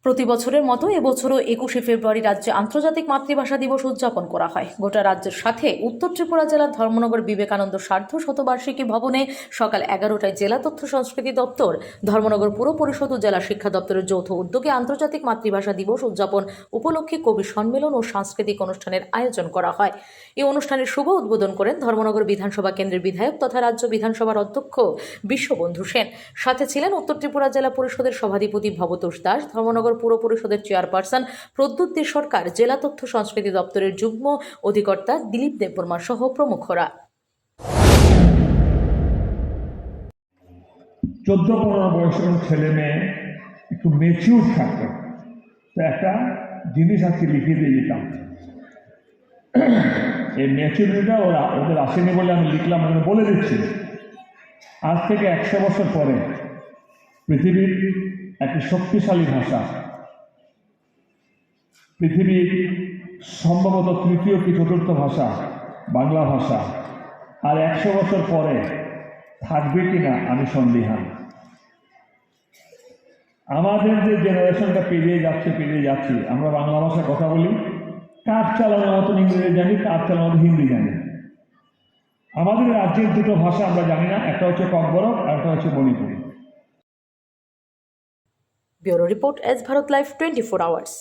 প্রতি বছরের মতো এবছরও 21শে ফেব্রুয়ারি রাজ্যে আন্তর্জাতিক মাতৃভাষা দিবস উদযাপন করা হয়। গোটা রাজ্যের সাথে উত্তর ত্রিপুরা জেলার ধর্মনগর বিবেকানন্দ সার্ধ শতবার্ষিকী ভবনে সকাল 11টায় জেলা তথ্য সংস্কৃতি দপ্তর, ধর্মনগর পুর পরিষদ ও জেলা শিক্ষা দপ্তরের যৌথ উদ্যোগে আন্তর্জাতিক মাতৃভাষা দিবস উদযাপন উপলক্ষে কবি সম্মেলন ও সাংস্কৃতিক অনুষ্ঠানের আয়োজন করা হয়। এই অনুষ্ঠানের শুভ উদ্বোধন করেন ধর্মনগর বিধানসভা কেন্দ্রের বিধায়ক তথা রাজ্য বিধানসভার অধ্যক্ষ বিশ্ববন্ধু সেন। সাথে ছিলেন উত্তর ত্রিপুরা জেলা পরিষদের সভাধিপতি ভবতোষ দাস, ধর্মনগর পুর পরিষদের চেয়ারপারসন প্রদ্যুৎ দে সরকার, জেলা তথ্য সংস্কৃতি দপ্তরের যুগ্ম অধিকর্তা দিলীপ দেববর্মা সহ প্রমুখরা। 14-15 বয়সের ছেলে মেয়ে একটু মেচিউর থাকতো, তো একটা জিনিস আজকে লিখে দিয়ে দিতাম। এই ম্যাচুরিটিটা ওদের আসেনি বলে আমি লিখলাম, আমি বলে দিচ্ছি। আজ থেকে 100 বছর পরে পৃথিবীর একটি শক্তিশালী ভাষা, পৃথিবীর সম্ভবত তৃতীয় কি চতুর্থ ভাষা বাংলা ভাষা, আর 100 বছর পরে থাকবে কিনা আমি সন্দিহান। আমাদের যে জেনারেশনটা পেরিয়ে যাচ্ছি, আমরা বাংলা ভাষায় কথা বলি, কাজ চালানোর মতন ইংরেজি জানি, কাজ চালানোর মতো হিন্দি জানি। আমাদের রাজ্যের দুটো ভাষা আমরা জানি না, একটা হচ্ছে ককবরক আর একটা হচ্ছে Manipuri. Bureau report, S Bharat live 24 hours.